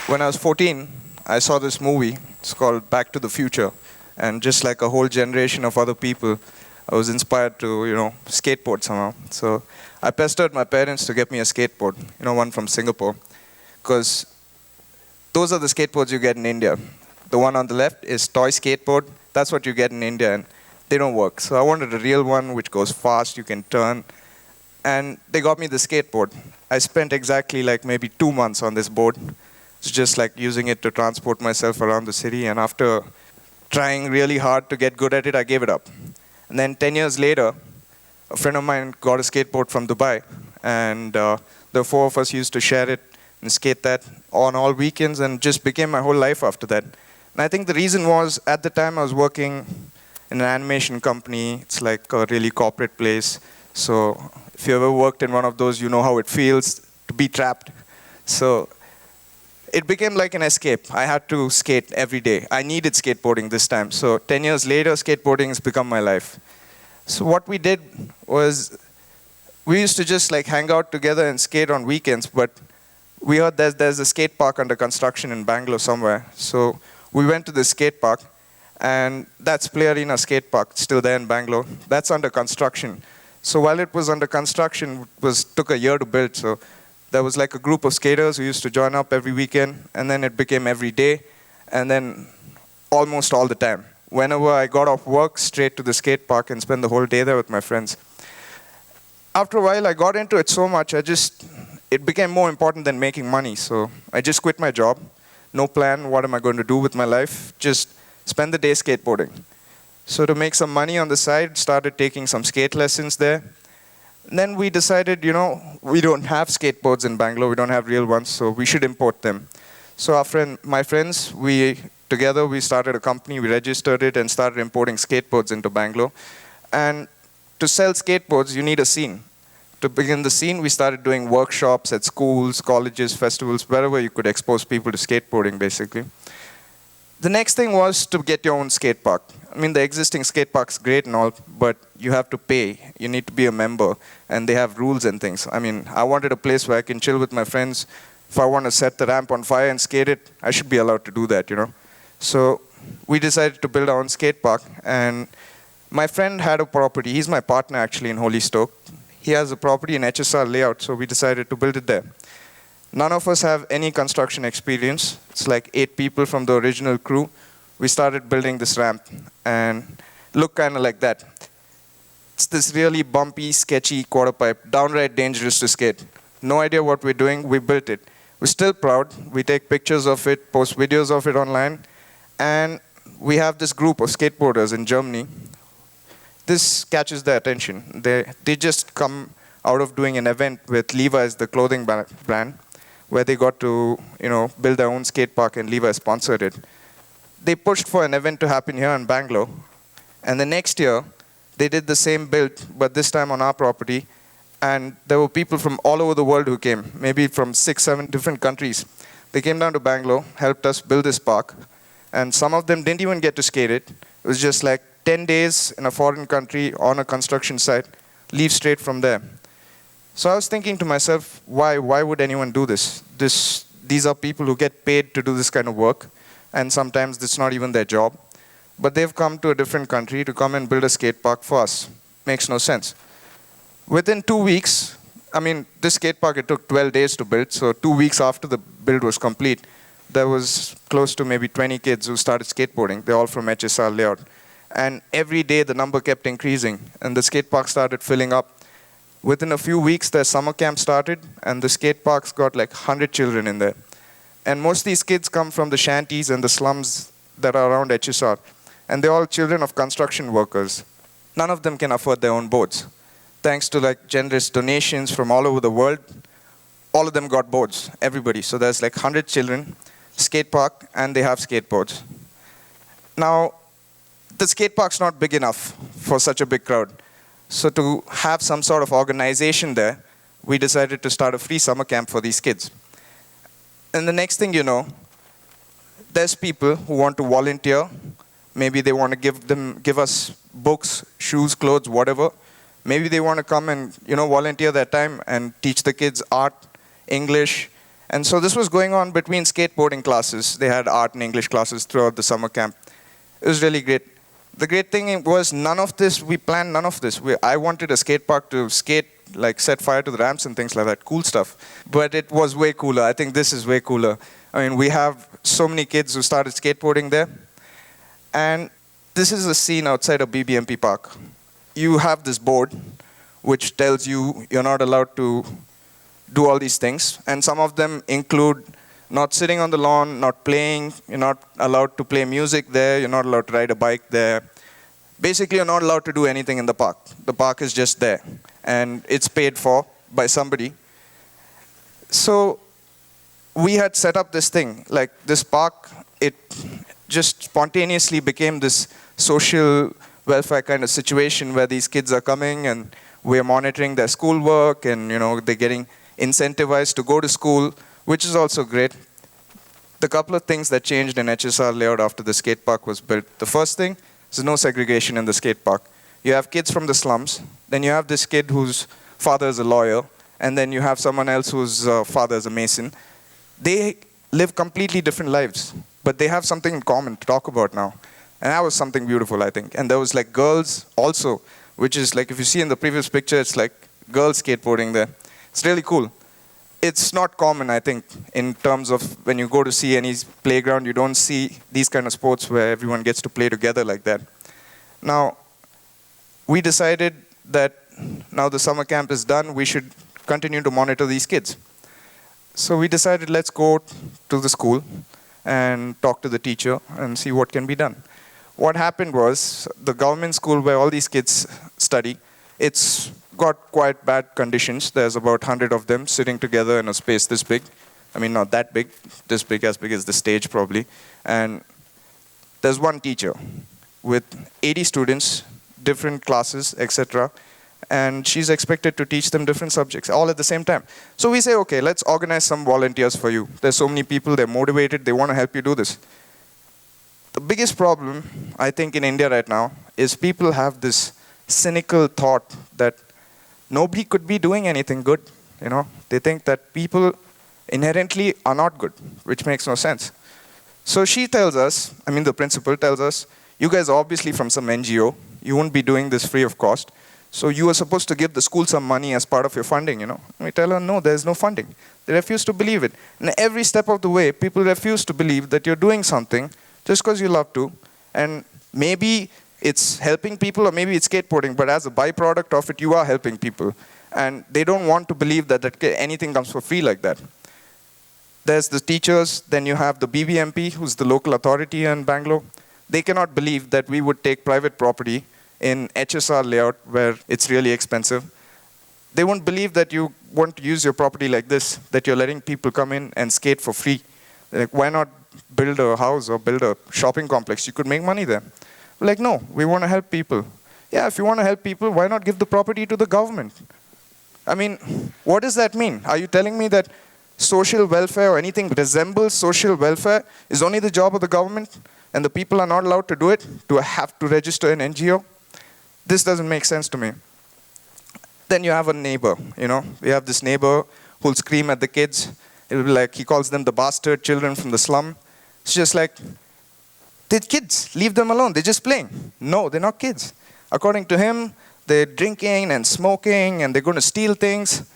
When I was 14, I saw this movie. It's called Back to the Future. And just like a whole generation of other people, I was inspired to, skateboard somehow. So I pestered my parents to get me a skateboard, one from Singapore. Because those are the skateboards you get in India. The one on the left is toy skateboard. That's what you get in India, and they don't work. So I wanted a real one which goes fast, you can turn. And they got me the skateboard. I spent exactly like maybe 2 months on this board. It's just like using it to transport myself around the city. And after trying really hard to get good at it, I gave it up. And then 10 years later, a friend of mine got a skateboard from Dubai. And the four of us used to share it and skate that on all weekends, and just became my whole life after that. And I think the reason was, at the time I was working in an animation company. It's like a really corporate place. So if you ever worked in one of those, you know how it feels to be trapped. So it became like an escape. I had to skate every day. I needed skateboarding this time. So 10 years later, skateboarding has become my life. So what we did was, we used to just like hang out together and skate on weekends, but we heard there's a skate park under construction in Bangalore somewhere. So we went to the skate park, and that's Play Arena Skate Park, still there in Bangalore. That's under construction. So while it was under construction, it took a year to build. So there was like a group of skaters who used to join up every weekend, and then it became every day, and then almost all the time. Whenever I got off work, straight to the skate park and spend the whole day there with my friends. After a while, I got into it so much, it became more important than making money. So I just quit my job. No plan, what am I going to do with my life? Just spend the day skateboarding. So to make some money on the side, started taking some skate lessons there. And then we decided, we don't have skateboards in Bangalore, we don't have real ones, so we should import them. So my friends, together we started a company, we registered it and started importing skateboards into Bangalore. And to sell skateboards, you need a scene. To begin the scene, we started doing workshops at schools, colleges, festivals, wherever you could expose people to skateboarding, basically. The next thing was to get your own skate park. I mean, the existing skate park's great and all, but you have to pay. You need to be a member, and they have rules and things. I mean, I wanted a place where I can chill with my friends. If I want to set the ramp on fire and skate it, I should be allowed to do that, So we decided to build our own skate park, and my friend had a property. He's my partner, actually, in Holystoked. He has a property in HSR layout, so we decided to build it there. None of us have any construction experience. It's like 8 people from the original crew. We started building this ramp, and looked kind of like that. It's this really bumpy, sketchy quarter pipe, downright dangerous to skate. No idea what we're doing, we built it. We're still proud. We take pictures of it, post videos of it online, and we have this group of skateboarders in Germany. This catches their attention. They just come out of doing an event with Levi's, the clothing brand, where they got to build their own skate park, and Levi sponsored it. They pushed for an event to happen here in Bangalore, and the next year they did the same build, but this time on our property, and there were people from all over the world who came, maybe from 6, 7 different countries. They came down to Bangalore, helped us build this park, and some of them didn't even get to skate it. It was just like 10 days in a foreign country on a construction site, leave straight from there. So I was thinking to myself, why would anyone do this? These are people who get paid to do this kind of work, and sometimes it's not even their job. But they've come to a different country to come and build a skate park for us. Makes no sense. Within 2 weeks, this skate park, it took 12 days to build, so 2 weeks after the build was complete, there was close to maybe 20 kids who started skateboarding. They're all from HSR layout. And every day the number kept increasing, and the skate park started filling up. Within a few weeks, their summer camp started, and the skate park's got like 100 children in there. And most of these kids come from the shanties and the slums that are around HSR. And they're all children of construction workers. None of them can afford their own boards. Thanks to like generous donations from all over the world, all of them got boards, everybody. So there's like 100 children, skate park, and they have skateboards. Now, the skate park's not big enough for such a big crowd. So to have some sort of organization there, we decided to start a free summer camp for these kids. And the next thing you know, there's people who want to volunteer. Maybe they want to give us books, shoes, clothes, whatever. Maybe they want to come and volunteer their time and teach the kids art, English, And so this was going on between skateboarding classes. They had art and English classes throughout the summer camp. It was really great. The great thing was none of this, we planned none of this. I wanted a skate park to skate, like set fire to the ramps and things like that, cool stuff. But it was way cooler. I think this is way cooler. I mean, we have so many kids who started skateboarding there. And this is a scene outside a BBMP park. You have this board which tells you you're not allowed to do all these things. And some of them include not sitting on the lawn, not playing, you're not allowed to play music there, you're not allowed to ride a bike there. Basically, you're not allowed to do anything in the park. The park is just there, and it's paid for by somebody. So we had set up this thing, like this park, it just spontaneously became this social welfare kind of situation where these kids are coming and we're monitoring their schoolwork and they're getting incentivized to go to school, which is also great. The couple of things that changed in HSR layout after the skate park was built. The first thing is no segregation in the skate park. You have kids from the slums, then you have this kid whose father is a lawyer, and then you have someone else whose father is a mason. They live completely different lives, but they have something in common to talk about now. And that was something beautiful, I think. And there was like girls also, which is like, if you see in the previous picture, it's like girls skateboarding there. It's really cool. It's not common, I think, in terms of when you go to see any playground, you don't see these kind of sports where everyone gets to play together like that. Now, we decided that now the summer camp is done, we should continue to monitor these kids. So we decided, let's go to the school and talk to the teacher and see what can be done. What happened was, the government school where all these kids study, it's got quite bad conditions. There's about 100 of them sitting together in a space this big. I mean, not that big, this big, as big as the stage probably. And there's one teacher with 80 students, different classes, etc. And she's expected to teach them different subjects, all at the same time. So we say, okay, let's organize some volunteers for you. There's so many people, they're motivated, they want to help you do this. The biggest problem, I think, in India right now is people have this cynical thought that nobody could be doing anything good. They think that people inherently are not good, which makes no sense. So she tells us, the principal tells us, you guys are obviously from some NGO, you won't be doing this free of cost, so you are supposed to give the school some money as part of your funding, And we tell her, no, there's no funding. They refuse to believe it. And every step of the way, people refuse to believe that you're doing something just because you love to, and maybe it's helping people or maybe it's skateboarding, but as a byproduct of it, you are helping people. And they don't want to believe that anything comes for free like that. There's the teachers, then you have the BBMP, who's the local authority in Bangalore. They cannot believe that we would take private property in HSR layout where it's really expensive. They won't believe that you want to use your property like this, that you're letting people come in and skate for free. Like, why not build a house or build a shopping complex? You could make money there. We're like, no, we want to help people. Yeah, if you want to help people, why not give the property to the government? What does that mean? Are you telling me that social welfare or anything resembles social welfare is only the job of the government and the people are not allowed to do it, to have to register an NGO? This doesn't make sense to me. Then you have a neighbor, We have this neighbor who'll scream at the kids. It'll be like, he calls them the bastard children from the slum. It's just like, they're kids, leave them alone, they're just playing. No, they're not kids. According to him, they're drinking and smoking and they're going to steal things.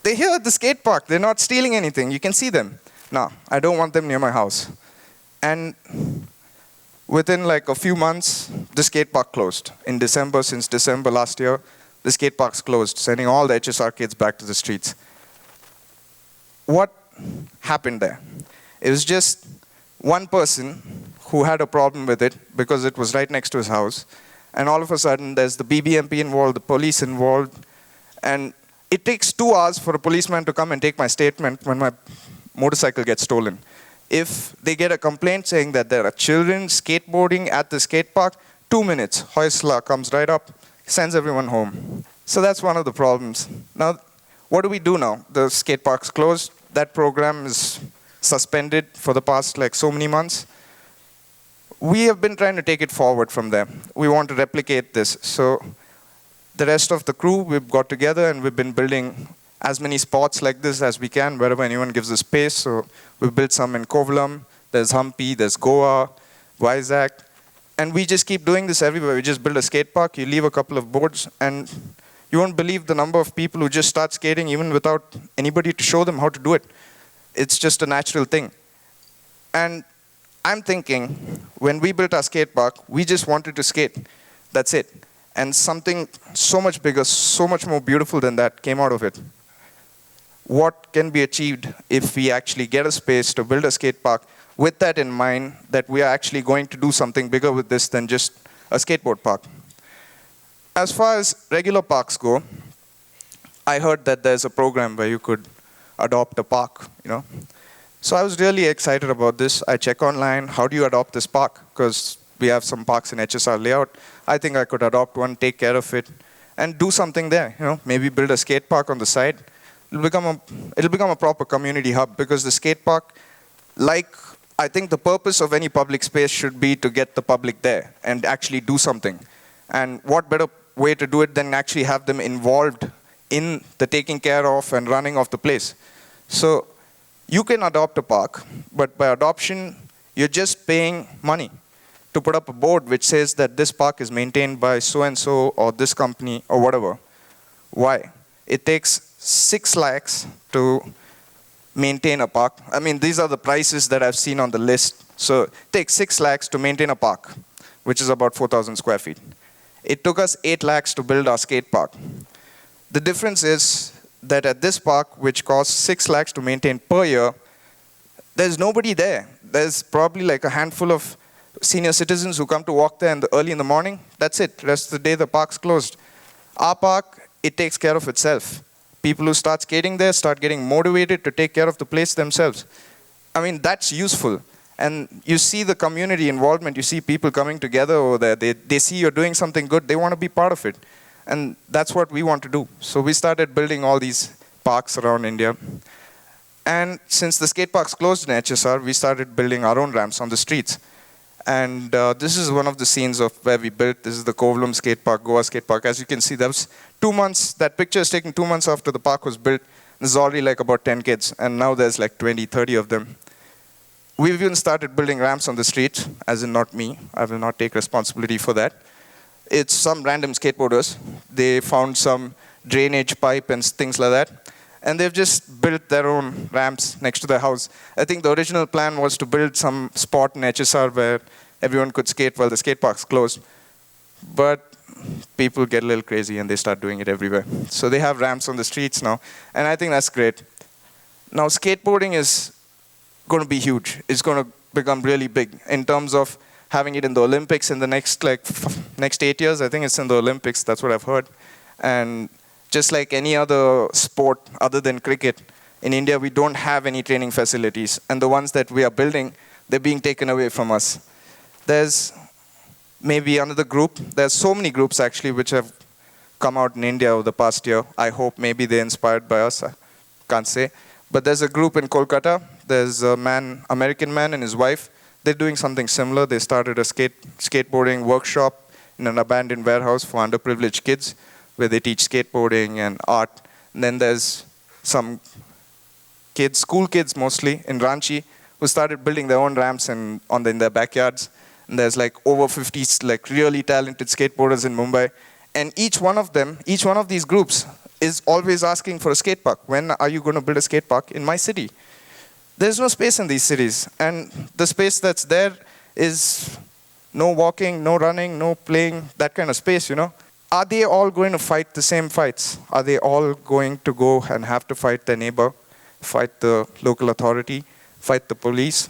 They're here at the skate park, they're not stealing anything, you can see them. No, I don't want them near my house. And within like a few months, the skate park closed. In December, since December last year, the skate park's closed, sending all the HSR kids back to the streets. What happened there? It was just one person who had a problem with it because it was right next to his house. And all of a sudden, there's the BBMP involved, the police involved. And it takes 2 hours for a policeman to come and take my statement when my motorcycle gets stolen. If they get a complaint saying that there are children skateboarding at the skate park, 2 minutes, Hoysla comes right up, sends everyone home. So that's one of the problems. Now, what do we do now? The skate park's closed. That program is suspended for the past so many months. We have been trying to take it forward from there. We want to replicate this. So the rest of the crew, we've got together and we've been building as many spots like this as we can, wherever anyone gives us space. So we built some in Kovalam, there's Hampi, there's Goa, Vizag. And we just keep doing this everywhere. We just build a skate park, you leave a couple of boards, and you won't believe the number of people who just start skating even without anybody to show them how to do it. It's just a natural thing. And I'm thinking, when we built our skate park, we just wanted to skate. That's it. And something so much bigger, so much more beautiful than that came out of it. What can be achieved if we actually get a space to build a skate park with that in mind, that we are actually going to do something bigger with this than just a skateboard park? As far as regular parks go, I heard that there's a program where you could adopt a park, So I was really excited about this. I check online, how do you adopt this park? Because we have some parks in HSR layout. I think I could adopt one, take care of it, and do something there. Maybe build a skate park on the side. It'll become a proper community hub, because the skate park, I think the purpose of any public space should be to get the public there and actually do something. And what better way to do it than actually have them involved in the taking care of and running of the place. So you can adopt a park, but by adoption, you're just paying money to put up a board which says that this park is maintained by so-and-so or this company or whatever. Why? It takes 6 lakhs to maintain a park. I mean, these are the prices that I've seen on the list. So it takes 6 lakhs to maintain a park, which is about 4,000 square feet. It took us 8 lakhs to build our skate park. The difference is that at this park, which costs 6 lakhs to maintain per year, there's nobody there. There's probably like a handful of senior citizens who come to walk there early in the morning. That's it. The rest of the day, the park's closed. Our park, it takes care of itself. People who start skating there start getting motivated to take care of the place themselves. I mean, that's useful. And you see the community involvement. You see people coming together over there. They see you're doing something good. They want to be part of it. And that's what we want to do. So we started building all these parks around India. And since the skate parks closed in HSR, we started building our own ramps on the streets. And this is one of the scenes of where we built. This is the Kovalam skate park, Goa skate park. As you can see, that was 2 months. That picture is taken 2 months after the park was built. There's already like about 10 kids. And now there's like 20, 30 of them. We've even started building ramps on the street, as in not me. I will not take responsibility for that. It's some random skateboarders. They found some drainage pipe and things like that. And they've just built their own ramps next to their house. I think the original plan was to build some spot in HSR where everyone could skate while the skate park's closed. But people get a little crazy and they start doing it everywhere. So they have ramps on the streets now. And I think that's great. Now skateboarding is going to be huge. It's going to become really big in terms of having it in the Olympics in the next 8 years. I think it's in the Olympics. That's what I've heard. And just like any other sport other than cricket, in India we don't have any training facilities. And the ones that we are building, they're being taken away from us. There's maybe another group. There's so many groups actually which have come out in India over the past year. I hope maybe they're inspired by us. I can't say. But there's a group in Kolkata. There's a American man and his wife. They're doing something similar. They started a skateboarding workshop in an abandoned warehouse for underprivileged kids, where they teach skateboarding and art. And then there's some kids, school kids mostly, in Ranchi, who started building their own ramps in their backyards. And there's like over 50 really talented skateboarders in Mumbai. And each one of these groups is always asking for a skate park. When are you going to build a skate park in my city? There's no space in these cities. And the space that's there is no walking, no running, no playing, that kind of space, Are they all going to fight the same fights? Are they all going to go and have to fight their neighbor, fight the local authority, fight the police?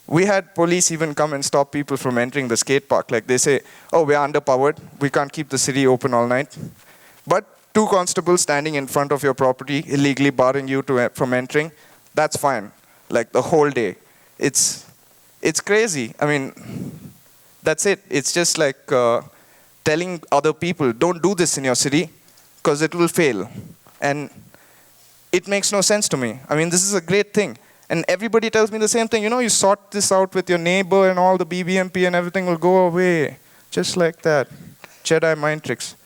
We had police even come and stop people from entering the skate park. Like they say, oh, we're underpowered. We can't keep the city open all night. But 2 constables standing in front of your property, illegally barring you from entering, that's fine. Like the whole day. It's crazy. I mean, that's it. It's just like telling other people, don't do this in your city because it will fail. And it makes no sense to me. I mean, this is a great thing. And everybody tells me the same thing. You sort this out with your neighbor and all the BBMP and everything will go away. Just like that. Jedi mind tricks.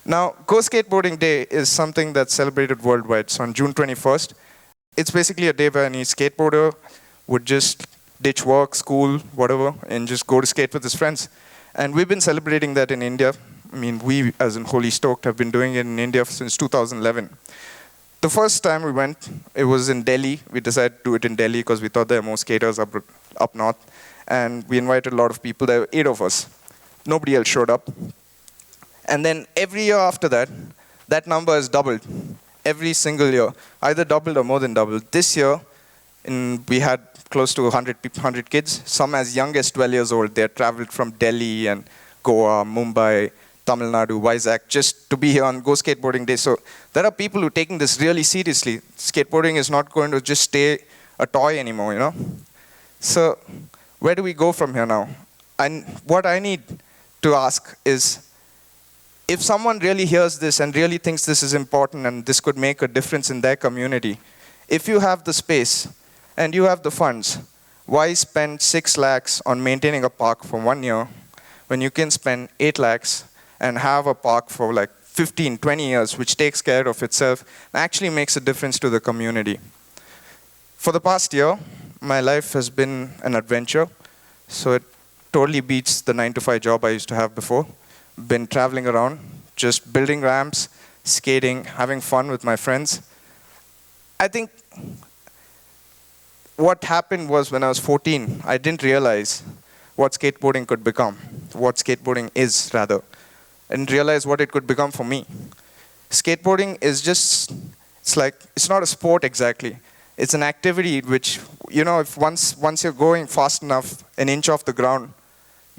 Now, Go Skateboarding Day is something that's celebrated worldwide. So on June 21st, it's basically a day where any skateboarder would just ditch work, school, whatever, and just go to skate with his friends. And we've been celebrating that in India. I mean, we, as in Holystoked, have been doing it in India since 2011. The first time we went, it was in Delhi. We decided to do it in Delhi because we thought there were more skaters up north. And we invited a lot of people. There were 8 of us. Nobody else showed up. And then every year after that, that number has doubled. Every single year, either doubled or more than doubled. This year, we had close to 100 kids, some as young as 12 years old. They had traveled from Delhi and Goa, Mumbai, Tamil Nadu, Vizag, just to be here on Go Skateboarding Day. So there are people who are taking this really seriously. Skateboarding is not going to just stay a toy anymore, you know? So where do we go from here now? And what I need to ask is, if someone really hears this and really thinks this is important and this could make a difference in their community, if you have the space and you have the funds, why spend 6 lakhs on maintaining a park for 1 year when you can spend 8 lakhs and have a park for like 15, 20 years, which takes care of itself and actually makes a difference to the community? For the past year, my life has been an adventure, so it totally beats the 9-to-5 job I used to have before. Been traveling around, just building ramps, skating, having fun with my friends. I think what happened was when I was 14, I didn't realize what skateboarding could become, what skateboarding is rather. I didn't realize what it could become for me. Skateboarding is just, it's not a sport exactly. It's an activity which, you know, if once you're going fast enough, an inch off the ground,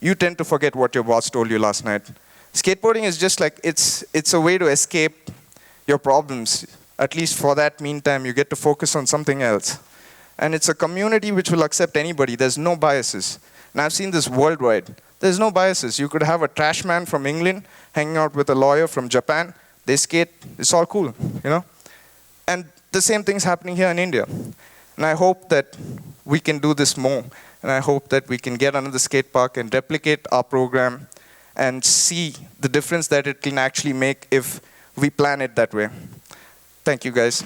you tend to forget what your boss told you last night. Skateboarding is just like, it's a way to escape your problems. At least for that meantime, you get to focus on something else. And it's a community which will accept anybody. There's no biases. And I've seen this worldwide. There's no biases. You could have a trash man from England hanging out with a lawyer from Japan. They skate. It's all cool, you know? And the same thing's happening here in India. And I hope that we can do this more. And I hope that we can get another skate park and replicate our program and see the difference that it can actually make if we plan it that way. Thank you, guys.